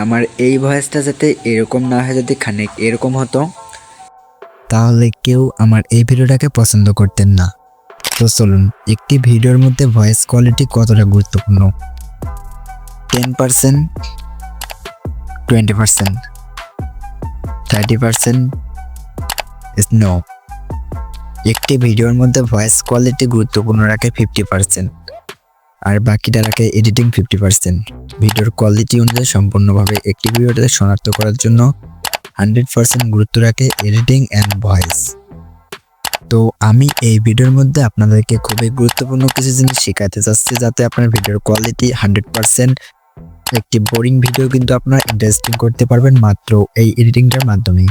আমার এই ভয়েসটা যাতে এরকম না হয়, যদি খানিক এরকম হতো তাহলে কেউ আমার এই ভিডিওটাকে পছন্দ করতেন না। তো চলুন, একটি ভিডিওর মধ্যে ভয়েস কোয়ালিটি কতটা গুরুত্বপূর্ণ। 10%, 20%, 30% নো। একটি ভিডিওর মধ্যে ভয়েস কোয়ালিটি গুরুত্বপূর্ণ রাখে 50%, আর বাকিটা রাখে এডিটিং 50%। ভিডিওর কোয়ালিটি অনুযায়ী সম্পূর্ণভাবে একটি ভিডিওতে শনাক্ত করার জন্য 100% গুরুত্ব রাখে এডিটিং অ্যান্ড ভয়েস। তো আমি এই ভিডিওর মধ্যে আপনাদেরকে খুবই গুরুত্বপূর্ণ কিছু জিনিস শেখাতে চাচ্ছি, যাতে আপনার ভিডিওর কোয়ালিটি 100%। একটি বোরিং ভিডিও কিন্তু আপনারা ইন্টারেস্টিং করতে পারবেন মাত্র এই এডিটিংটার মাধ্যমে।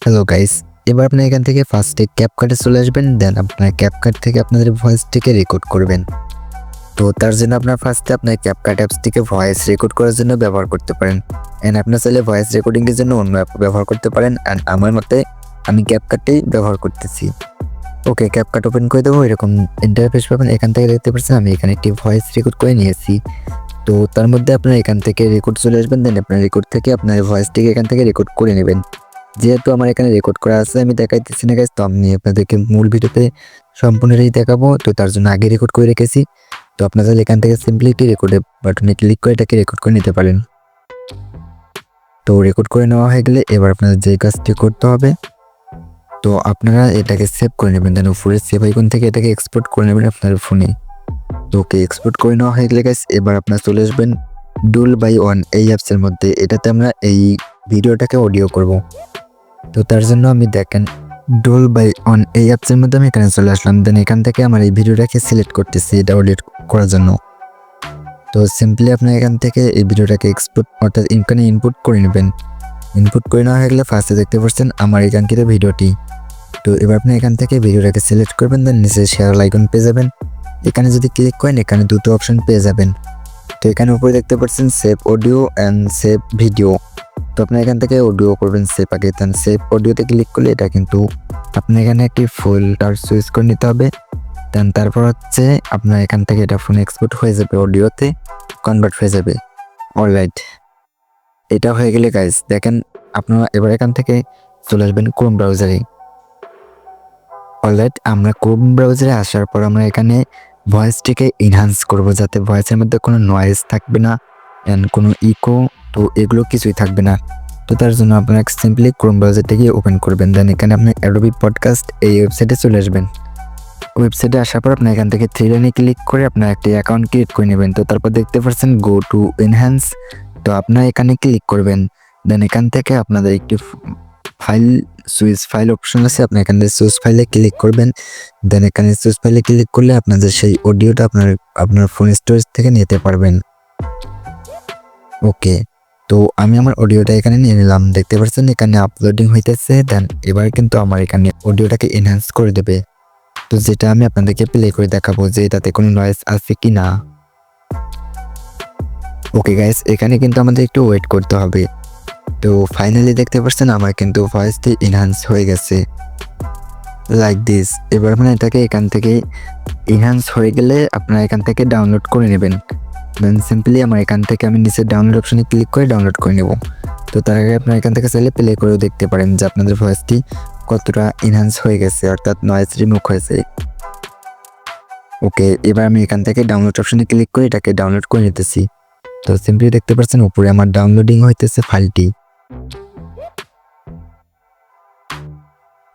হ্যালো গাইস, এবার আপনি এখান থেকে ফার্স্টে ক্যাপকাটে চলে আসবেন, দেন আপনার ক্যাপকাট থেকে আপনাদের ভয়েসটিকে রেকর্ড করবেন। তো তার জন্য আপনার ফার্স্টে আপনার ক্যাপকাট অ্যাপসটিকে ভয়েস রেকর্ড করার জন্য ব্যবহার করতে পারেন। অ্যান্ড আপনার চাইলে ভয়েস রেকর্ডিংয়ের জন্য অন্য অ্যাপ ব্যবহার করতে পারেন। অ্যান্ড আমার মতে আমি ক্যাপকাটটাই ব্যবহার করতেছি। ওকে, ক্যাপকাট ওপেন করে দেবো, এরকম ইন্টারফেস পাবেন। এখান থেকে দেখতে পাচ্ছেন আমি এখানে একটি ভয়েস রেকর্ড করে নিয়েছি। তো তার মধ্যে আপনার এখান থেকে রেকর্ড চলে আসবেন, দেন আপনার রেকর্ড থেকে আপনার ভয়েসটিকে এখান থেকে রেকর্ড করে নেবেন। যেহেতু আমার এখানে রেকর্ড করা আছে আমি দেখাইতেছি না গাইস, তো আমি আপনাদেরকে মূল ভিডিওতে সম্পূর্ণটাই দেখাবো। তো তার জন্য আগে রেকর্ড করে রেখেছি। তো আপনারা এখান থেকে সিম্পলি একটি রেকর্ডের বাটনে ক্লিক করে এটাকে রেকর্ড করে নিতে পারেন। তো রেকর্ড করে নেওয়া হয়ে গেলে এবার আপনাদের যে কাজটি করতে হবে, তো আপনারা এটাকে সেভ করে নেবেন। দেন উপরে সেভ আইকন থেকে এটাকে এক্সপোর্ট করে নেবেন আপনার ফোনে। তো ওকে, এক্সপোর্ট করে নেওয়া হয়ে গেলে গাইস এবার আপনারা চলে আসবেন ডুল বাই ওয়ান এই অ্যাপসের মধ্যে। এটাতে আমরা এই ভিডিওটাকে অডিও করব। তো তার জন্য আমি দেখেন ডুল বাই ওয়ান এই অ্যাপসের মধ্যে আমি এখানে চলে আসলাম। দেন এখান থেকে আমার এই ভিডিওটাকে সিলেক্ট করতেছি এটা অডিও করার জন্য। তো সিম্পলি আপনি এখান থেকে এই ভিডিওটাকে এক্সপোর্ট অর্থাৎ এখানে ইনপুট করে নেবেন। ইনপুট করে নেওয়া হয়ে গেলে ফার্স্টে দেখতে পাচ্ছেন আমার এখানকার ভিডিওটি। তো এবার আপনি এখান থেকে ভিডিওটাকে সিলেক্ট করবেন, দেন নিচে শেয়ার আইকন পেয়ে যাবেন। এখানে যদি ক্লিক করেন এখানে দুটো অপশন পেয়ে যাবেন। তো এখানে উপরে দেখতে পাচ্ছেন save audio and save video. তো আপনি এখান থেকে অডিও করবেন সেভ আগে, দেন সেভ অডিওতে ক্লিক করলে এটা কিন্তু আপনি এখানে একটি ফোল্ডার চুজ করে নিতে হবে। দেন তারপর হচ্ছে আপনার এখান থেকে এটা ফোনে এক্সপোর্ট হয়ে যাবে, অডিওতে কনভার্ট হয়ে যাবে। অলরাইট, এটা হয়ে গেলে গাইস দেখেন আপনারা এবার এখান থেকে চলে আসবেন ক্রোম ব্রাউজারে। অলরাইট, আমরা ক্রোম ব্রাউজারে আসার পর আমরা এখানে ভয়েসটিকে এনহান্স করব, যাতে ভয়েসের মধ্যে কোনো নয়েজ থাকবে না অ্যান্ড কোনো ইকো, তো এগুলো কিছুই থাকবে না। তো তার জন্য আপনারা সিম্পলি ক্রোম ব্রাউজারটাকে ওপেন করবেন। দেন এখানে আপনি অ্যাডোবি পডকাস্ট এই ওয়েবসাইটে চলে আসবেন। ওয়েবসাইটে আসার পর আপনার এখান থেকে থ্রি লাইনে ক্লিক করে আপনার একটি অ্যাকাউন্ট ক্রিয়েট করে নেবেন। তো তারপর দেখতে পাচ্ছেন গো টু এনহ্যান্স, তো আপনারা এখানে ক্লিক করবেন। দেন এখান থেকে আপনাদের একটি সুইচ ফাইল অপশন আছে, আপনি এখান থেকে সুইচ ফাইলে ক্লিক করবেন। দেন এখানে সুইচ ফাইলে ক্লিক করলে আপনাদের সেই অডিওটা আপনার ফোন স্টোরেজ থেকে নিতে পারবেন। ওকে, তো আমি আমার অডিওটা এখানে নিয়ে নিলাম। দেখতে পাচ্ছেন এখানে আপলোডিং হইতেছে। দেন এবার কিন্তু আমার এখানে অডিওটাকে এনহ্যান্স করে দেবে। তো যেটা আমি আপনাদেরকে প্লে করে দেখাবো যে এটাতে কোনো নয়েজ আছে কি না। ওকে গাইস, এখানে কিন্তু আমাদের একটু ওয়েট করতে হবে। তো ফাইনালি দেখতে পাচ্ছেন আমার কিন্তু ভয়েসটি এনহ্যান্স হয়ে গেছে লাইক দিস। এবার মানে এটাকে এখান থেকে এনহ্যান্স হয়ে গেলে আপনারা এখান থেকে ডাউনলোড করে নেবেন। দেন সিম্পলি আমার এখান থেকে আমি নিচে ডাউনলোড অপশনে ক্লিক করে ডাউনলোড করে নেব। তো তার আগে আপনারা এখান থেকে চাইলে প্লে করেও দেখতে পারেন যে আপনাদের ভয়েসটি কতটা এনহ্যান্স হয়ে গেছে, অর্থাৎ নয়েজ রিমুভ হয়েছে। ওকে, এবার আমি এখান থেকে ডাউনলোড অপশনে ক্লিক করে এটাকে ডাউনলোড করে নিতেছি। তো সিম্পলি দেখতে পাচ্ছেন উপরে আমার ডাউনলোডিং হইতেছে ফাইলটি।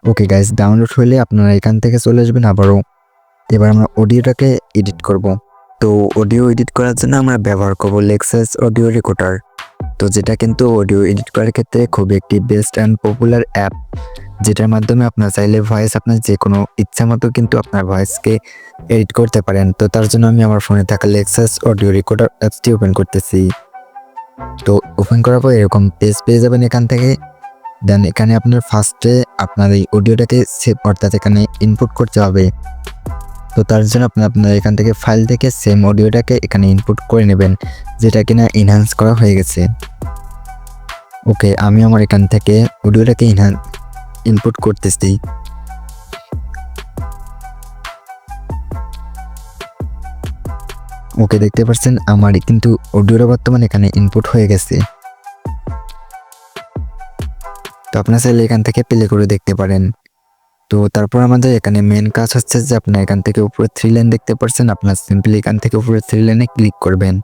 ওকে গাইস, ডাউনলোড হলে আপনারা এখান থেকে চলে আসবেন আবারও। এবার আমরা অডিওটাকে এডিট করব। তো অডিও এডিট করার জন্য আমরা ব্যবহার করব লেক্সাস অডিও রেকর্ডার। তো যেটা কিন্তু অডিও এডিট করার ক্ষেত্রে খুবই একটি বেস্ট অ্যান্ড পপুলার অ্যাপ, যেটার মাধ্যমে আপনার চাইলে ভয়েস আপনার যে কোনো ইচ্ছা মতো কিন্তু আপনার ভয়েসকে এডিট করতে পারেন। তো তার জন্য আমি আমার ফোনে থাকা লেক্সাস অডিও রেকর্ডার অ্যাপসটি ওপেন করতেছি। তো ওপেন করার পর এরকম পেজ পেয়ে যাবেন এখান থেকে। দেন এখানে আপনার ফার্স্টে আপনার এই অডিওটাকে সেভ অর্থাৎ এখানে ইনপুট করতে হবে। তো তার জন্য আপনার এখান থেকে ফাইল থেকে সেম অডিওটাকে এখানে ইনপুট করে নেবেন, যেটা কিনা এনহ্যান্স করা হয়ে গেছে। ওকে, আমি আমার এখান থেকে অডিওটাকে ইনপুট করতেছি। ওকে, দেখতে পাচ্ছেন আমার কিন্তু অডিওটা বর্তমানে এখানে ইনপুট হয়ে গেছে। তো আপনারা চাইলে এখান থেকে প্লে করে দেখতে পারেন। তো তারপর আমাদের এখানে মেন কাজ হচ্ছে যে আপনার এখান থেকে উপরে 3 লাইন দেখতে পাচ্ছেন, আপনার সিম্পলি এখান থেকে উপরে 3 লাইনে ক্লিক করবেন।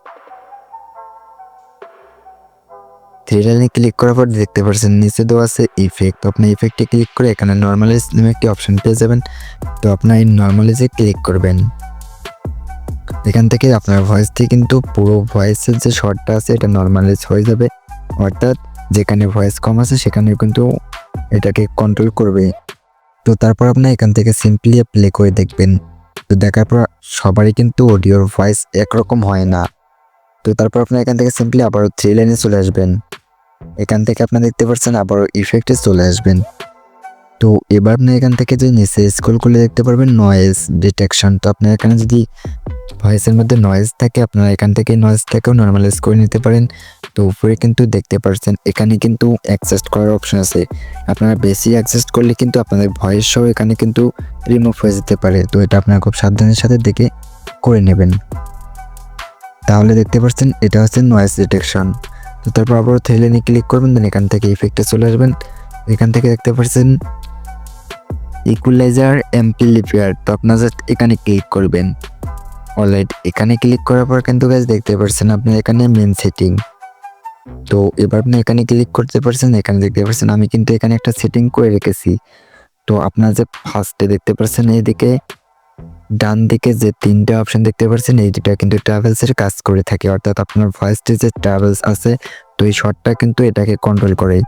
3 লাইনে ক্লিক করার পর দেখতে পাচ্ছেন নিচে দেওয়া আছে ইফেক্ট। তো আপনি ইফেক্টে ক্লিক করে এখানে নর্মালাইজ নামে একটি অপশন পেয়ে যাবেন। তো আপনার এই নর্মালাইজে ক্লিক করবেন। এখান থেকে আপনার ভয়েসটি কিন্তু পুরো ভয়েসের যে শর্টটা আছে এটা নর্মালাইজ হয়ে যাবে, অর্থাৎ যেখানে ভয়েস কম আছে সেখানে কিন্তু এটাকে কন্ট্রোল করবে। তো তারপর আপনি এখান থেকে সিম্পলি প্লে করে দেখবেন। তো দেখার পর সবারই কিন্তু অডিওর ভয়েস একরকম হয় না। তো তারপর আপনি এখান থেকে সিম্পলি আবারও 3 লাইনে চলে আসবেন। এখান থেকে আপনি দেখতে পাচ্ছেন আবারও ইফেক্টে চলে আসবেন। তো এবার আপনি এখান থেকে যে নিচে স্ক্রল করলে দেখতে পারবেন নয়েজ ডিটেকশন। তো আপনার এখানে যদি ভয়েসের মধ্যে নয়েজ থাকে আপনারা এখান থেকে নয়েজটাকেও নর্মালাইজ করে নিতে পারেন। তো উপরে কিন্তু দেখতে পাচ্ছেন এখানে কিন্তু অ্যাডজাস্ট করার অপশন আছে। আপনারা বেশি অ্যাডজাস্ট করলে কিন্তু আপনাদের ভয়েস সহ এখানে কিন্তু রিমুভ হয়ে যেতে পারে। তো এটা আপনারা খুব সাবধানের সাথে দেখে করে নেবেন। তাহলে দেখতে পাচ্ছেন এটা হচ্ছে নয়েজ ডিটেকশন। তো তারপর আবারও 3 লাইনে ক্লিক করবেন, দেন এখান থেকে ইফেক্টে চলে আসবেন। এখান থেকে দেখতে পাচ্ছেন ইকুয়ালাইজার অ্যাম্পলিফায়ার। তো আপনারা জাস্ট এখানে ক্লিক করবেন। অলরাইট, এখানে ক্লিক করার পর কিন্তু গাইস দেখতে পাচ্ছেন আপনি এখানে মেন সেটিং। তো এবার আপনি এখানে ক্লিক করতে পারছেন। এখানে দেখতে পাচ্ছেন আমি কিন্তু এখানে একটা সেটিং করে রেখেছি। তো আপনারা যে ফার্স্টে দেখতে পাচ্ছেন এইদিকে ডান দিকে যে 3টা অপশন দেখতে পাচ্ছেন এই দুটা কিন্তু ট্রাভেলসের কাজ করে থাকে, অর্থাৎ আপনার ভয়েসটি যে ট্রাভেলস আছে তো এই শর্টটা কিন্তু এটাকে কন্ট্রোল করে।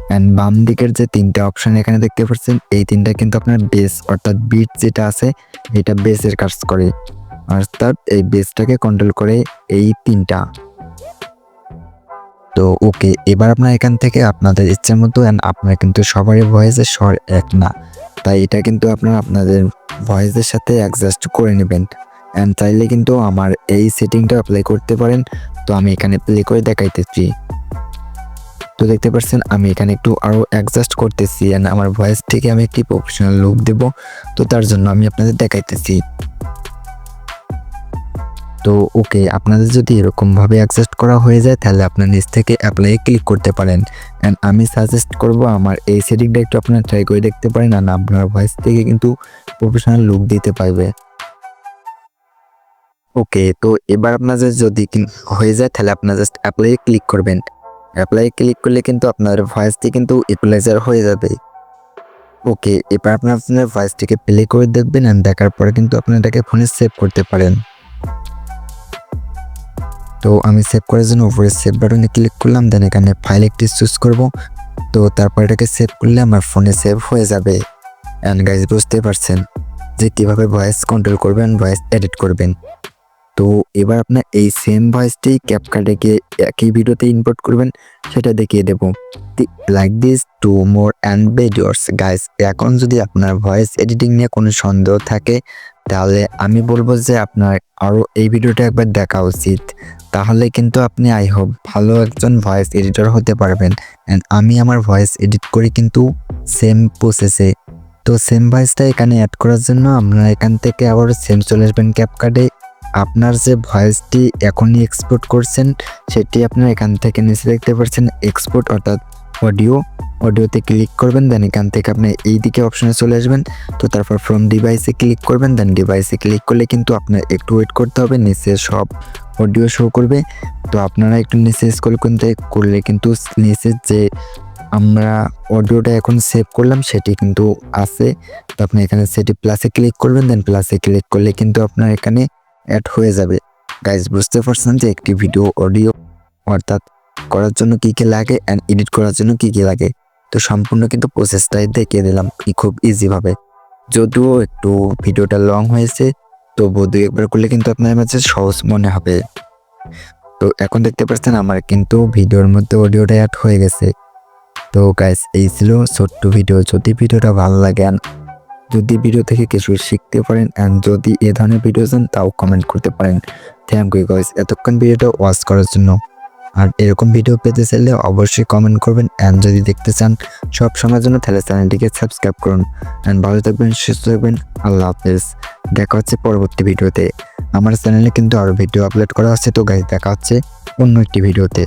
অ্যান্ড বাম দিকের যে 3টা অপশন এখানে দেখতে পাচ্ছেন এই 3টা কিন্তু আপনার বেস অর্থাৎ বিট যেটা আছে এটা বেসের কাজ করে, অর্থাৎ এই বেসটাকে কন্ট্রোল করে এই 3টা। তো ওকে, এবার আপনার এখান থেকে আপনাদের ইচ্ছা মতো আপনার কিন্তু সবারই ভয়েসের স্বর এক না, তাই এটা কিন্তু আপনারা আপনাদের ভয়েসের সাথে অ্যাডজাস্ট করে নেবেন। অ্যান্ড চাইলে কিন্তু আমার এই সেটিংটা অ্যাপ্লাই করতে পারেন। তো আমি এখানে প্লে করে দেখাইতেছি। তো দেখতে পাচ্ছেন আমি এখানে একটু আরও অ্যাডজাস্ট করতেছি অ্যান্ড আমার ভয়েস থেকে আমি একটি প্রফেশনাল লুক দেব। তো তার জন্য আমি আপনাদের দেখাইতেছি। তো ওকে, আপনাদের যদি এরকমভাবে অ্যাডজাস্ট করা হয়ে যায় তাহলে আপনার নিচ থেকে অ্যাপ্লাই ক্লিক করতে পারেন। অ্যান্ড আমি সাজেস্ট করব আমার এই সেটিংটা একটু আপনারা ট্রাই করে দেখতে পারেন, আর আপনার ভয়েস থেকে কিন্তু প্রফেশনাল লুক দিতে পারবে। ওকে, তো এবার আপনাদের যদি হয়ে যায় তাহলে আপনারা জাস্ট অ্যাপ্লাই ক্লিক করবেন। অ্যাপ্লাই ক্লিক করলে কিন্তু আপনার ভয়েসটি কিন্তু ইকুয়ালাইজার হয়ে যাবে। ওকে, এবার আপনার ভয়েসটিকে প্লে করে দেখবেন অ্যান্ড দেখার পরে কিন্তু আপনি এটাকে ফোনে সেভ করতে পারেন। তো আমি সেভ করার জন্য উপরে সেভ বাটনে ক্লিক করলাম, দেন এখানে ফাইল একটি চুজ করব। তো তারপর এটাকে সেভ করলে আমার ফোনে সেভ হয়ে যাবে। অ্যান্ড গাইজ বুঝতে পারছেন যে কীভাবে ভয়েস কন্ট্রোল করবেন, ভয়েস এডিট করবেন। তো এবার আপনার এই সেম ভয়েসটি ক্যাপকাটে গিয়ে একই ভিডিওতে ইম্পোর্ট করবেন, সেটা দেখিয়ে দেবো। Like this to more and videos guys. এখন যদি আপনার ভয়েস এডিটিং নিয়ে কোনো সন্দেহ থাকে তাহলে আমি বলবো যে আপনার আরও এই ভিডিওটা একবার দেখা উচিত, তাহলে কিন্তু আপনি আই হোপ ভালো একজন ভয়েস এডিটর হতে পারবেন। অ্যান্ড আমি আমার ভয়েস এডিট করি কিন্তু সেম প্রসেসে। তো সেম ভয়েসটা এখানে অ্যাড করার জন্য আপনারা এখান থেকে আবার সেম চলে আসবেন ক্যাপকাটে। আপনার যে ভয়েসটি এখনই এক্সপোর্ট করছেন সেটি আপনার এখান থেকে নিচে দেখতে পাচ্ছেন এক্সপোর্ট অর্থাৎ অডিওতে ক্লিক করবেন, দেন এখান থেকে আপনি এই দিকে অপশনে চলে আসবেন। তো তারপর ফ্রম ডিভাইসে ক্লিক করবেন, দেন ডিভাইসে ক্লিক করলে কিন্তু আপনার একটু ওয়েট করতে হবে, নিচে সব অডিও শো করবে। তো আপনারা একটু নিচে স্ক্রল করলে কিন্তু নিচের যে আমরা অডিওটা এখন সেভ করলাম সেটি কিন্তু আছে। তো আপনি এখানে সেটি প্লাসে ক্লিক করবেন, দেন প্লাসে ক্লিক করলে কিন্তু আপনার এখানে অ্যাড হয়ে যাবে। গাইজ বুঝতে পারছেন যে একটি ভিডিও অডিও অর্থাৎ করার জন্য কী কী লাগে অ্যান্ড এডিট করার জন্য কী কী লাগে। তো সম্পূর্ণ কিন্তু প্রসেসটাই দেখিয়ে দিলাম খুব ইজিভাবে। যদিও একটু ভিডিওটা লং হয়েছে তবুও 2-1 করলে কিন্তু আপনার কাছে সহজ মনে হবে। তো এখন দেখতে পাচ্ছেন আমার কিন্তু ভিডিওর মধ্যে অডিওটা অ্যাড হয়ে গেছে। তো গাইজ এই ছিল ছোট্ট ভিডিও। যদি ভিডিওটা ভালো লাগে যদি ভিডিও থেকে কিছু শিখতে পারেন অ্যান্ড যদি এ ধরনের ভিডিও চান তাও কমেন্ট করতে পারেন। থ্যাংক ইউ গাইস এতক্ষণ ভিডিওটা ওয়াচ করার জন্য। আর এরকম ভিডিও পেতে চাইলে অবশ্যই কমেন্ট করবেন অ্যান্ড যদি দেখতে চান সব সময়ের জন্য তাহলে চ্যানেলটিকে সাবস্ক্রাইব করুন। অ্যান্ড ভালো থাকবেন, সুস্থ থাকবেন। আল্লাহ হাফেজ। দেখা হচ্ছে পরবর্তী ভিডিওতে। আমার চ্যানেলে কিন্তু আরও ভিডিও আপলোড করা আছে। তো গাইস দেখা হচ্ছে অন্য একটি ভিডিওতে।